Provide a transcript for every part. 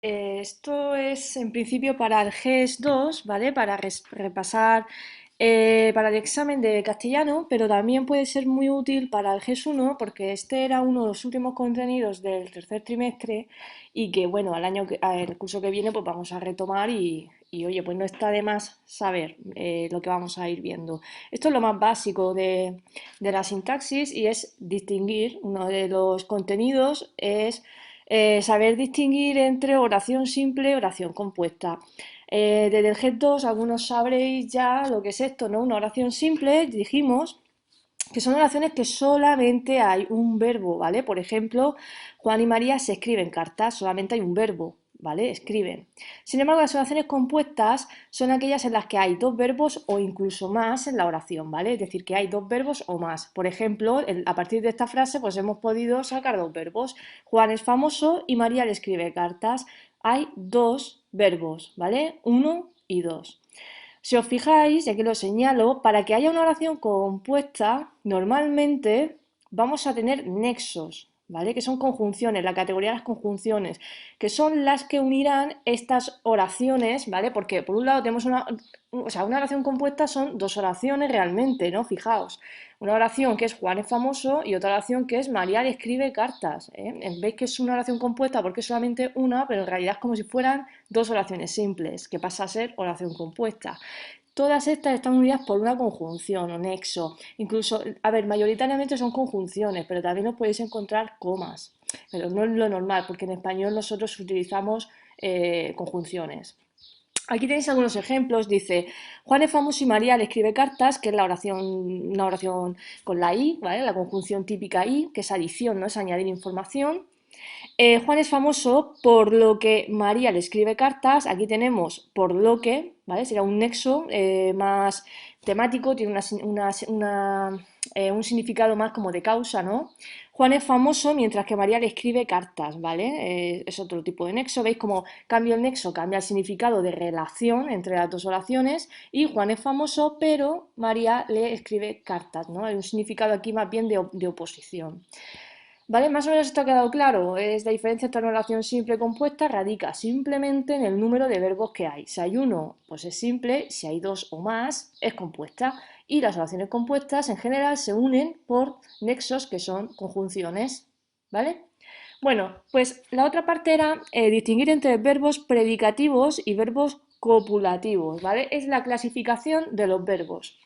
Esto es en principio para el GES 2, ¿vale? Para repasar para el examen de castellano, pero también puede ser muy útil para el GES 1 porque este era uno de los últimos contenidos del tercer trimestre y que, bueno, el curso que viene pues vamos a retomar y oye, pues no está de más saber lo que vamos a ir viendo. Esto es lo más básico de la sintaxis y es distinguir. Uno de los contenidos es saber distinguir entre oración simple y oración compuesta. Desde el GES 2 algunos sabréis ya lo que es esto, ¿no? Una oración simple, dijimos, que son oraciones que solamente hay un verbo, ¿vale? Por ejemplo, Juan y María se escriben cartas, solamente hay un verbo, ¿vale? Escriben. Sin embargo, las oraciones compuestas son aquellas en las que hay dos verbos o incluso más en la oración, ¿vale? Es decir, que hay dos verbos o más. Por ejemplo, a partir de esta frase, pues hemos podido sacar dos verbos. Juan es famoso y María le escribe cartas. Hay dos verbos, ¿vale? Uno y dos. Si os fijáis, y aquí lo señalo, para que haya una oración compuesta, normalmente vamos a tener nexos, ¿vale? Que son conjunciones, la categoría de las conjunciones, que son las que unirán estas oraciones, ¿vale? Porque por un lado tenemos una oración compuesta son dos oraciones realmente, ¿no? Fijaos, una oración que es Juan es famoso y otra oración que es María le escribe cartas, ¿eh? Veis que es una oración compuesta porque es solamente una, pero en realidad es como si fueran dos oraciones simples, que pasa a ser oración compuesta. Todas estas están unidas por una conjunción o nexo. Incluso, a ver, mayoritariamente son conjunciones, pero también os podéis encontrar comas. Pero no es lo normal, porque en español nosotros utilizamos conjunciones. Aquí tenéis algunos ejemplos. Dice, Juan es famoso y María le escribe cartas, que es una oración con la i, ¿vale? La conjunción típica i, que es adición, no es añadir información. Juan es famoso por lo que María le escribe cartas. Aquí tenemos por lo que, ¿vale? Será un nexo más temático, tiene un significado más como de causa, ¿no? Juan es famoso mientras que María le escribe cartas, ¿vale? Es otro tipo de nexo. ¿Veis cómo cambia el nexo? Cambia el significado de relación entre las dos oraciones y Juan es famoso, pero María le escribe cartas, ¿no? Hay un significado aquí más bien de oposición. ¿Vale? Más o menos esto ha quedado claro. Es la diferencia entre una oración simple y compuesta radica simplemente en el número de verbos que hay. Si hay uno, pues es simple, si hay dos o más, es compuesta. Y las oraciones compuestas en general se unen por nexos que son conjunciones. ¿Vale? Bueno, pues la otra parte era distinguir entre verbos predicativos y verbos copulativos, ¿vale? Es la clasificación de los verbos.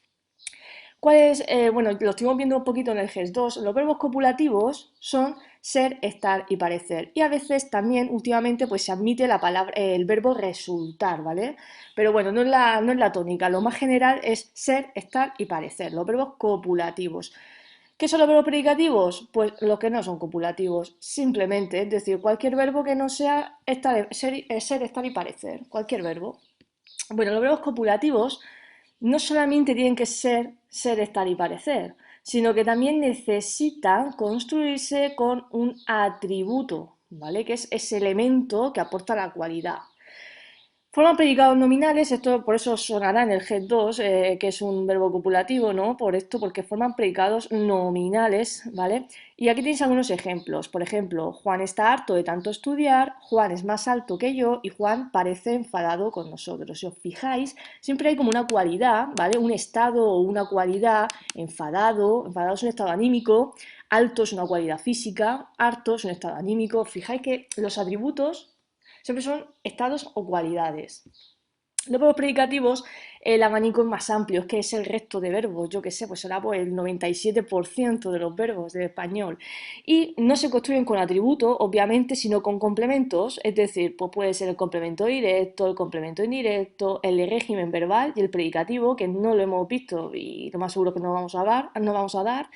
¿Cuál es? Bueno, lo estuvimos viendo un poquito en el GES 2. Los verbos copulativos son ser, estar y parecer. Y a veces también, últimamente, pues se admite el verbo resultar, ¿vale? Pero bueno, no es la tónica. Lo más general es ser, estar y parecer. Los verbos copulativos. ¿Qué son los verbos predicativos? Pues los que no son copulativos, simplemente, es decir, cualquier verbo que no sea ser, estar y parecer, cualquier verbo. Bueno, los verbos copulativos no solamente tienen que ser, estar y parecer, sino que también necesitan construirse con un atributo, ¿vale? Que es ese elemento que aporta la cualidad. Forman predicados nominales, esto por eso sonará en el GES 2, que es un verbo copulativo, ¿no? Por esto, porque forman predicados nominales, ¿vale? Y aquí tenéis algunos ejemplos. Por ejemplo, Juan está harto de tanto estudiar, Juan es más alto que yo y Juan parece enfadado con nosotros. Si os fijáis, siempre hay como una cualidad, ¿vale? Un estado o una cualidad, enfadado es un estado anímico, alto es una cualidad física, harto es un estado anímico. Fijáis que los atributos siempre son estados o cualidades. Los verbos predicativos, el abanico es más amplio, es que es el resto de verbos, yo qué sé, pues será pues el 97% de los verbos del español. Y no se construyen con atributos, obviamente, sino con complementos, es decir, pues puede ser el complemento directo, el complemento indirecto, el régimen verbal y el predicativo, que no lo hemos visto y lo más seguro que no vamos a dar.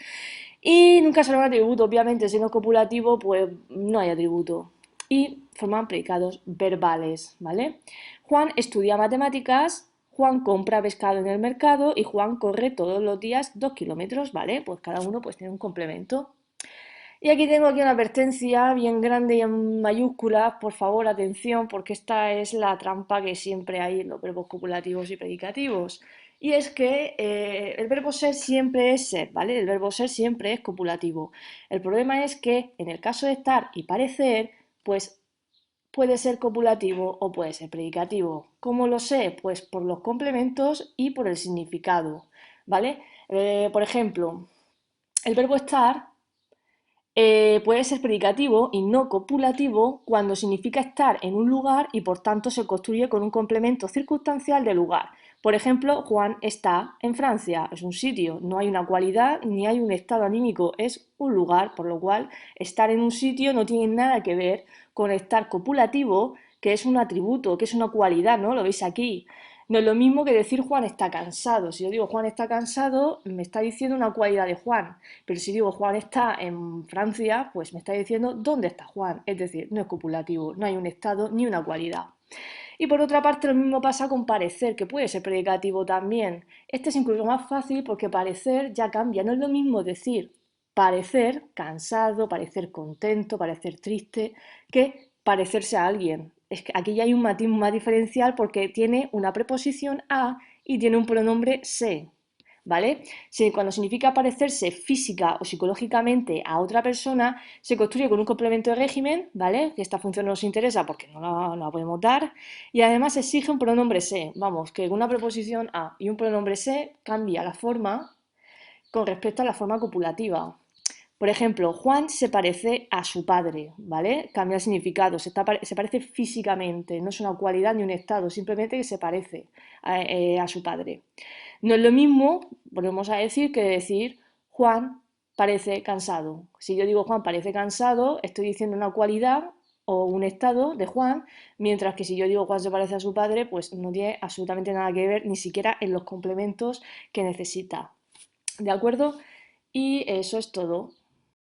Y nunca será un atributo, obviamente, si no es copulativo, pues no hay atributo. Y forman predicados verbales, ¿vale? Juan estudia matemáticas, Juan compra pescado en el mercado y Juan corre todos los días 2 kilómetros, ¿vale? Pues cada uno pues tiene un complemento. Y aquí tengo una advertencia bien grande y en mayúsculas, por favor, atención, porque esta es la trampa que siempre hay en los verbos copulativos y predicativos. Y es que el verbo ser siempre es ser, ¿vale? El verbo ser siempre es copulativo. El problema es que en el caso de estar y parecer, pues puede ser copulativo o puede ser predicativo. ¿Cómo lo sé? Pues por los complementos y por el significado, ¿vale? Por ejemplo, el verbo estar puede ser predicativo y no copulativo cuando significa estar en un lugar y por tanto se construye con un complemento circunstancial de lugar. Por ejemplo, Juan está en Francia, es un sitio, no hay una cualidad ni hay un estado anímico, es un lugar, por lo cual estar en un sitio no tiene nada que ver con estar copulativo, que es un atributo, que es una cualidad, ¿no? Lo veis aquí. No es lo mismo que decir Juan está cansado. Si yo digo Juan está cansado, me está diciendo una cualidad de Juan. Pero si digo Juan está en Francia, pues me está diciendo dónde está Juan. Es decir, no es copulativo, no hay un estado ni una cualidad. Y por otra parte, lo mismo pasa con parecer, que puede ser predicativo también. Este es incluso más fácil porque parecer ya cambia. No es lo mismo decir parecer cansado, parecer contento, parecer triste, que parecerse a alguien. Es que aquí ya hay un matiz más diferencial porque tiene una preposición a y tiene un pronombre se. ¿Vale? Si, cuando significa parecerse física o psicológicamente a otra persona, se construye con un complemento de régimen, ¿vale? Que esta función no nos interesa porque no la podemos dar, y además exige un pronombre se. Vamos, que una preposición a y un pronombre se cambia la forma con respecto a la forma copulativa. Por ejemplo, Juan se parece a su padre, ¿vale? Cambia el significado, se parece físicamente, no es una cualidad ni un estado, simplemente que se parece a su padre. No es lo mismo, volvemos a decir, que decir Juan parece cansado. Si yo digo Juan parece cansado, estoy diciendo una cualidad o un estado de Juan, mientras que si yo digo Juan se parece a su padre, pues no tiene absolutamente nada que ver, ni siquiera en los complementos que necesita. ¿De acuerdo? Y eso es todo.